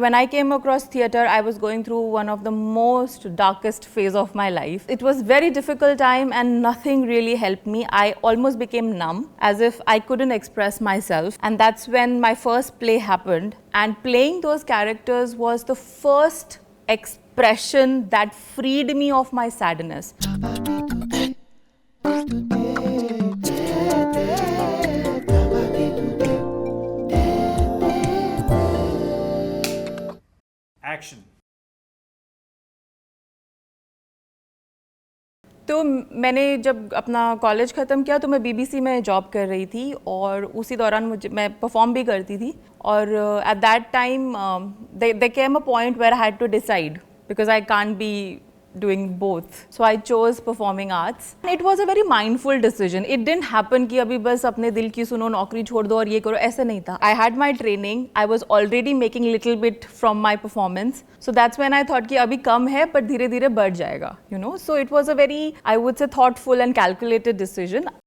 when I came across theatre, I was going through one of the most darkest phase of my life. It was very difficult time and nothing really helped me. I almost became numb, as if I couldn't express myself. And that's when my first play happened. And playing those characters was the first expression that freed me of my sadness. Action. तो मैंने जब अपना college ख़त्म किया तो मैं BBC में job कर रही थी और उसी दौरान मैं परफॉर्म भी करती थी और at that time they came a point where I had to decide because I can't be doing both. So I chose performing arts. It was a very mindful decision. It didn't happen कि अभी बस अपने दिल की सुनो, नौकरी छोड़ दो और ये करो, ऐसा नहीं था. I had my training. I was already making little bit from my performance. So that's when I thought कि अभी कम है पर धीरे धीरे बढ़ जाएगा. You know. So it was a very, I would say, thoughtful and calculated decision.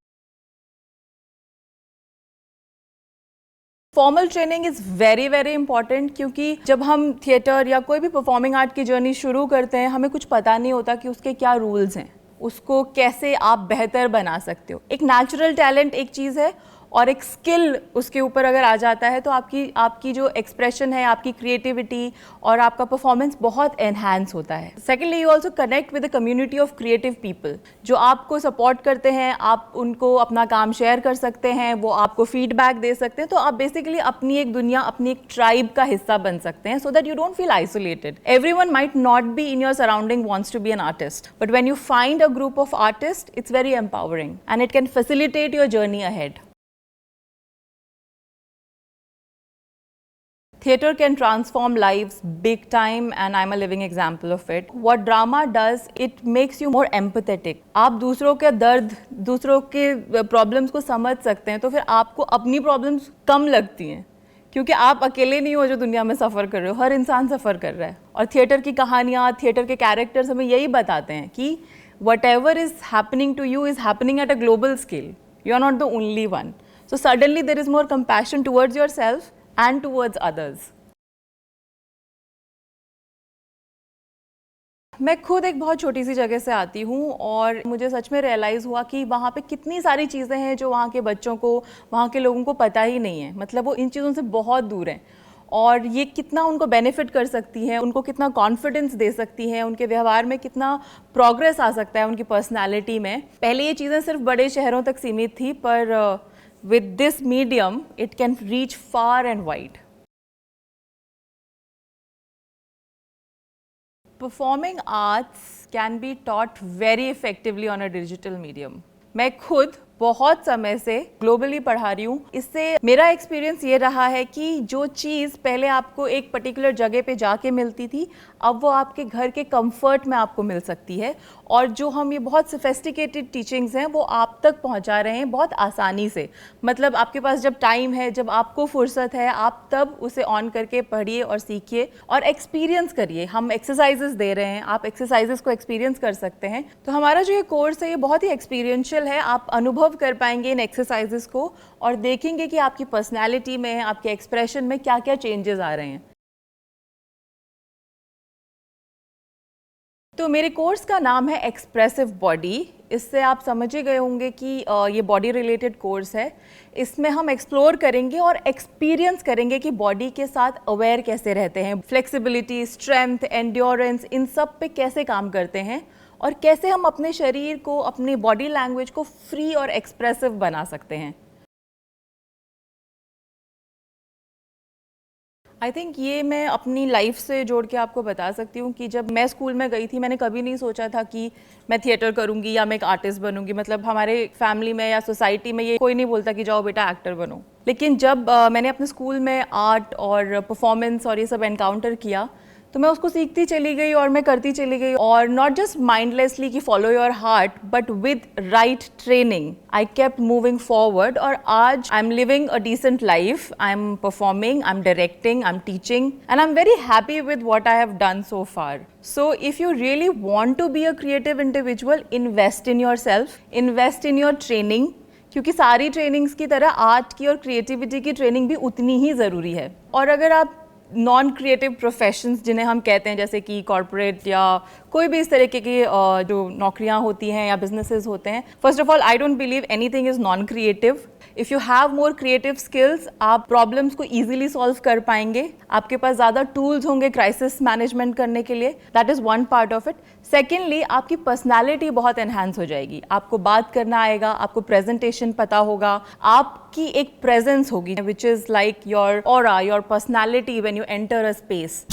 Formal training is very very important क्योंकि जब हम थिएटर या कोई भी परफॉर्मिंग आर्ट की जर्नी शुरू करते हैं हमें कुछ पता नहीं होता कि उसके क्या रूल्स हैं, उसको कैसे आप बेहतर बना सकते हो. एक नेचुरल टैलेंट एक चीज़ है और एक स्किल उसके ऊपर अगर आ जाता है तो आपकी जो एक्सप्रेशन है, आपकी क्रिएटिविटी और आपका परफॉर्मेंस बहुत एनहांस होता है. Secondly you also connect with the community of creative people जो आपको सपोर्ट करते हैं. आप उनको अपना काम शेयर कर सकते हैं, वो आपको फीडबैक दे सकते हैं. तो आप बेसिकली अपनी एक दुनिया, अपनी एक ट्राइब का हिस्सा बन सकते हैं so that you don't feel isolated. Everyone might not be in your surrounding wants to be an artist, but when you find a group of artist it's very empowering and it can facilitate your journey ahead. Theatre can transform lives big time and I'm a living example of it. What drama does, it makes you more empathetic. आप दूसरों के दर्द, दूसरों के problems को समझ सकते हैं तो फिर आपको अपनी प्रॉब्लम्स कम लगती हैं क्योंकि आप अकेले नहीं हो जो दुनिया में सफ़र कर रहे हो, हर इंसान सफ़र कर रहा है. और थिएटर की कहानियाँ, थिएटर के कैरेक्टर्स हमें यही बताते हैं कि whatever is happening to you is happening at a global scale. You are not the only one. So suddenly there is more compassion towards yourself and towards others. मैं खुद एक बहुत छोटी सी जगह से आती हूँ और मुझे सच में रियलाइज़ हुआ कि वहाँ पे कितनी सारी चीज़ें हैं जो वहाँ के बच्चों को, वहाँ के लोगों को पता ही नहीं है. मतलब वो इन चीज़ों से बहुत दूर हैं और ये कितना उनको बेनिफिट कर सकती हैं, उनको कितना कॉन्फिडेंस दे सकती हैं, उनके व्यवहार में कितना प्रोग्रेस आ सकता है उनकी पर्सनैलिटी में. पहले ये चीज़ें सिर्फ बड़े शहरों तक सीमित थी पर with this medium it can reach far and wide. Performing arts can be taught very effectively on a digital medium. मैं खुद बहुत समय से ग्लोबली पढ़ा रही हूँ. इससे मेरा एक्सपीरियंस ये रहा है कि जो चीज़ पहले आपको एक पर्टिकुलर जगह पे जाके मिलती थी अब वो आपके घर के कंफर्ट में आपको मिल सकती है. और जो हम ये बहुत सोफिस्टिकेटेड टीचिंग्स हैं वो आप तक पहुँचा रहे हैं बहुत आसानी से. मतलब आपके पास जब टाइम है, जब आपको फुर्सत है, आप तब उसे ऑन करके पढ़िए और सीखिए और एक्सपीरियंस करिए. हम एक्सरसाइजेस दे रहे हैं, आप एक्सरसाइजेस को एक्सपीरियंस कर सकते हैं. तो हमारा जो ये कोर्स है ये बहुत ही एक्सपीरियंशियल है. आप अनुभव कर पाएंगे इन एक्सरसाइजेस को और देखेंगे कि आपकी पर्सनैलिटी में, आपके एक्सप्रेशन में क्या क्या चेंजेस आ रहे हैं. तो मेरे कोर्स का नाम है एक्सप्रेसिव बॉडी. इससे आप समझ ही गए होंगे कि ये बॉडी रिलेटेड कोर्स है. इसमें हम एक्सप्लोर करेंगे और एक्सपीरियंस करेंगे कि बॉडी के साथ अवेयर कैसे रहते हैं, फ्लेक्सिबिलिटी, स्ट्रेंथ, एंड्योरेंस, इन सब पे कैसे काम करते हैं और कैसे हम अपने शरीर को, अपनी बॉडी लैंग्वेज को फ्री और एक्सप्रेसिव बना सकते हैं. आई थिंक ये मैं अपनी लाइफ से जोड़ के आपको बता सकती हूँ कि जब मैं स्कूल में गई थी मैंने कभी नहीं सोचा था कि मैं थिएटर करूँगी या मैं एक आर्टिस्ट बनूँगी. मतलब हमारे फैमिली में या सोसाइटी में ये कोई नहीं बोलता कि जाओ बेटा एक्टर बनो. लेकिन जब मैंने अपने स्कूल में आर्ट और परफॉर्मेंस और ये सब एनकाउंटर किया तो मैं उसको सीखती चली गई और मैं करती चली गई. और नॉट जस्ट माइंडलेसली कि follow your heart but with right training I kept moving forward. और आज I am living a decent life. I am performing, I am directing, I am teaching and I am very happy with what I have done so far. So if you really want to be a creative individual, invest in yourself, invest in your training. क्योंकि सारी trainings की तरह art की और creativity की training भी उतनी ही ज़रूरी है. और अगर आप नॉन क्रिएटिव प्रोफेशंस जिन्हें हम कहते हैं, जैसे कि कॉर्पोरेट या कोई भी इस तरीके की जो नौकरियां होती हैं या बिजनेसेस होते हैं, first of all I don't believe anything is non creative. If you have more creative skills, आप प्रॉब्लम्स को ईजिली सॉल्व कर पाएंगे, आपके पास ज़्यादा टूल्स होंगे क्राइसिस मैनेजमेंट करने के लिए. That is one part of it. Secondly, आपकी पर्सनैलिटी बहुत एनहांस हो जाएगी, आपको बात करना आएगा, आपको प्रेजेंटेशन पता होगा, आपकी एक प्रेजेंस होगी which is like your aura, your personality when you enter a space.